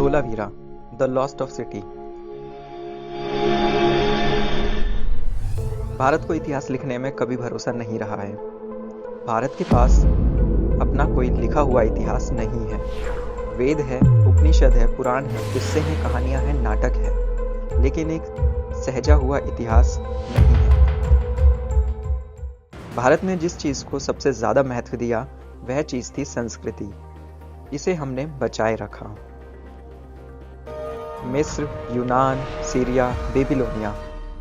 Dholavira, the lost of city. Bharat को इतिहास लिखने में कभी भरोसा नहीं रहा है। भारत के पास अपना कोई लिखा हुआ इतिहास नहीं है। वेद है, उपनिषद है, पुराण है, किस्से हैं, कहानियां हैं, नाटक है, लेकिन एक सहजा हुआ इतिहास नहीं है। भारत ने जिस चीज को सबसे ज्यादा महत्व दिया वह चीज थी संस्कृति। इसे हमने बचाए रखा। मिस्र, यूनान, सीरिया, बेबीलोनिया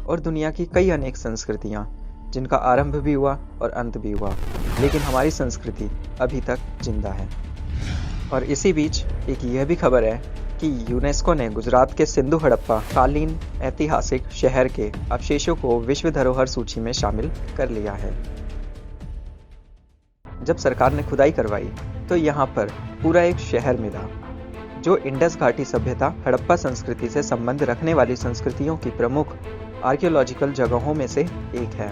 और दुनिया की कई अनेक संस्कृतियां जिनका आरंभ भी हुआ और अंत भी हुआ, लेकिन हमारी संस्कृति अभी तक जिंदा है। और इसी बीच एक यह भी खबर है कि यूनेस्को ने गुजरात के सिंधु हड़प्पा कालीन ऐतिहासिक शहर के अवशेषों को विश्व धरोहर सूची में शामिल कर लिया है। जब सरकार ने खुदाई करवाई तो यहाँ पर पूरा एक शहर मिला जो इंडस घाटी सभ्यता हड़प्पा संस्कृति से संबंध रखने वाली संस्कृतियों की प्रमुख आर्कियोलॉजिकल जगहों में से एक है।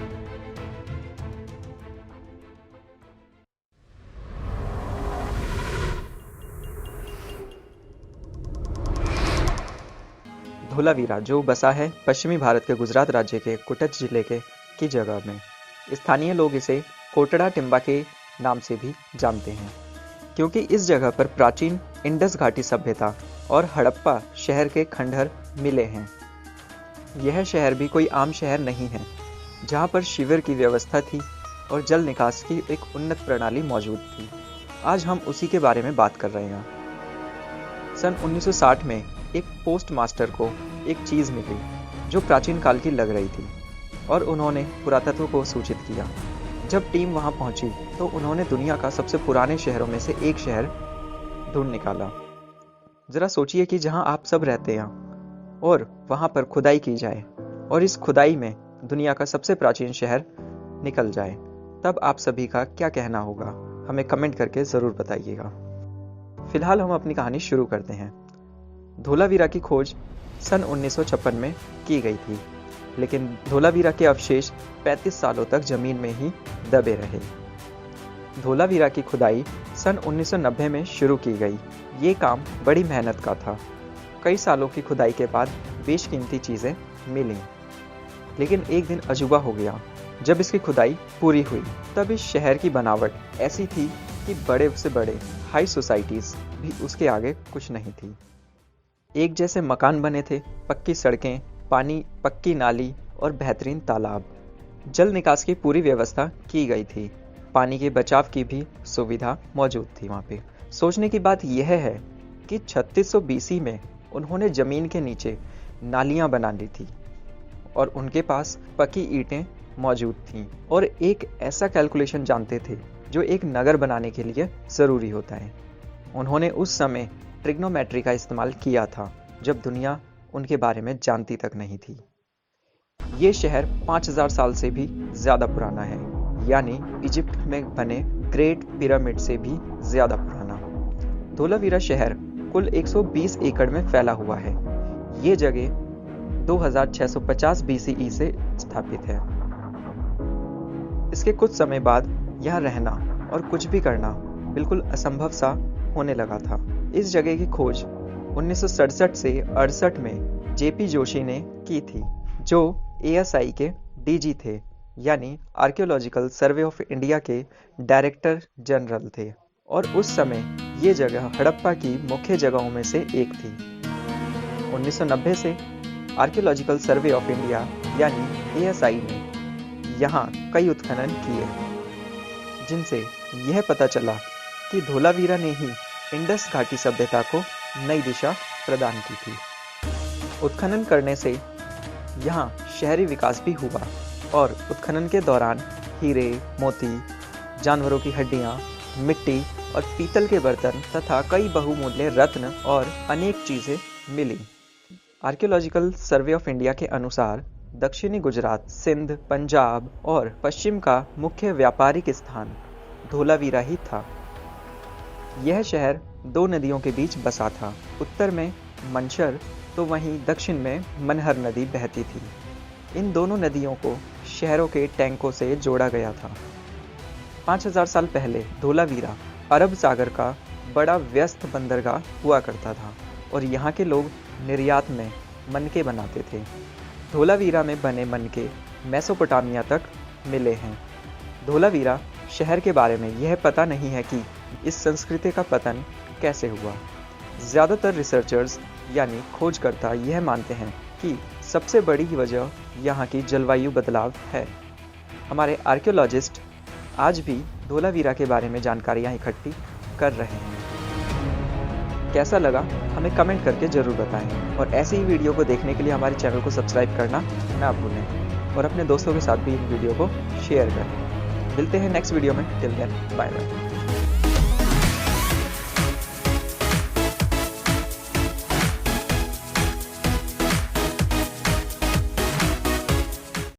धोलावीरा जो बसा है पश्चिमी भारत के गुजरात राज्य के कुटच जिले की जगह में। स्थानीय लोग इसे कोटड़ा टिम्बा के नाम से भी जानते हैं, क्योंकि इस जगह पर प्राचीन इंडस घाटी सभ्यता और हड़प्पा शहर के खंडहर मिले हैं। यह शहर भी कोई आम शहर नहीं है, जहाँ पर शिविर की व्यवस्था थी और जल निकास की एक उन्नत प्रणाली मौजूद थी। आज हम उसी के बारे में बात कर रहे हैं। सन 1960 में एक पोस्ट मास्टर को एक चीज मिली जो प्राचीन काल की लग रही थी और उन्होंने पुरातत्व को सूचित किया। जब टीम वहां पहुंची तो उन्होंने दुनिया का सबसे पुराने शहरों में से एक शहर ढूंढ निकाला। जरा सोचिए कि जहां आप सब रहते हैं और वहां पर खुदाई की जाए और इस खुदाई में दुनिया का सबसे प्राचीन शहर निकल जाए, तब आप सभी का क्या कहना होगा? हमें कमेंट करके जरूर बताइएगा। फिलहाल हम अपनी कहानी शुरू करते हैं। धोलावीरा की खोज सन 1956 में की गई थी, लेकिन धोलावीरा के अवशेष 35 सालों तक जमीन में ही दबे रहे। धोलावीरा की खुदाई सन 1990 में शुरू की गई। ये काम बड़ी मेहनत का था। कई सालों की खुदाई के बाद बेशकीमती चीजें मिली, लेकिन एक दिन अजूबा हो गया। जब इसकी खुदाई पूरी हुई तब इस शहर की बनावट ऐसी थी कि बड़े से बड़े हाई सोसाइटीज भी उसके आगे कुछ नहीं थी। एक जैसे मकान बने थे, पक्की सड़कें, पानी, पक्की नाली और बेहतरीन तालाब। जल निकास की पूरी व्यवस्था की गई थी। पानी के बचाव की भी सुविधा मौजूद थी वहाँ पे। सोचने की बात यह है कि 3600 BC में उन्होंने जमीन के नीचे नालियां बना ली थी और उनके पास पक्की ईंटें मौजूद थीं और एक ऐसा कैलकुलेशन जानते थे जो एक नगर बनाने के लिए ज़रूरी होता है। उन्होंने उस समय ट्रिग्नोमेट्री का इस्तेमाल किया था, जब दुनिया उनके बारे में जानती तक नहीं थी। ये शहर 5000 साल से भी ज़्यादा पुराना है, यानी इजिप्ट में बने ग्रेट पिरामिड से भी ज़्यादा पुराना। धोलावीरा शहर कुल 120 एकड़ में फैला हुआ है। ये जगह 2650 BCE से स्थापित है। इसके कुछ समय बाद यहाँ रहना और कुछ भी करना बिल्कुल असंभव सा होने लगा था। इस जगह की खोज 1967 से 68 में JP जोशी ने की थी, जो ASI के DG थे, यानी आर्कियोलॉजिकल सर्वे ऑफ इंडिया के डायरेक्टर जनरल थे, और उस समय ये जगह हड़प्पा की मुख्य जगहों में से एक थी। 1990 से आर्कियोलॉजिकल सर्वे ऑफ इंडिया यानी ASI ने यहाँ कई उत्खनन किए, जिनसे यह पता चला कि धोलावीरा ने ही इंडस घाटी सभ्यता को नई दिशा प्रदान की थी। उत्खनन करने से यहाँ शहरी विकास भी हुआ और उत्खनन के दौरान हीरे, मोती, जानवरों की हड्डियाँ, मिट्टी और पीतल के बर्तन तथा कई बहुमूल्य रत्न और अनेक चीजें मिली। आर्कियोलॉजिकल सर्वे ऑफ इंडिया के अनुसार दक्षिणी गुजरात, सिंध, पंजाब और पश्चिम का मुख्य व्यापारिक स्थान धोलावीरा ही था। यह शहर 2 नदियों के बीच बसा था। उत्तर में मनशर तो वहीं दक्षिण में मनहर नदी बहती थी। इन दोनों नदियों को शहरों के टैंकों से जोड़ा गया था। 5000 साल पहले धोलावीरा अरब सागर का बड़ा व्यस्त बंदरगाह हुआ करता था और यहाँ के लोग निर्यात में मनके बनाते थे। धोलावीरा में बने मनके मेसोपोटामिया तक मिले हैं। धोलावीरा शहर के बारे में यह पता नहीं है कि इस संस्कृति का पतन कैसे हुआ। ज़्यादातर रिसर्चर्स यानी खोजकर्ता यह मानते हैं कि सबसे बड़ी वजह यहाँ की जलवायु बदलाव है। हमारे आर्कियोलॉजिस्ट आज भी धोलावीरा के बारे में जानकारियाँ इकट्ठी कर रहे हैं। कैसा लगा हमें कमेंट करके ज़रूर बताएं और ऐसी ही वीडियो को देखने के लिए हमारे चैनल को सब्सक्राइब करना ना भूलें और अपने दोस्तों के साथ भी इन वीडियो को शेयर करें। मिलते हैं नेक्स्ट वीडियो में। Till then bye bye.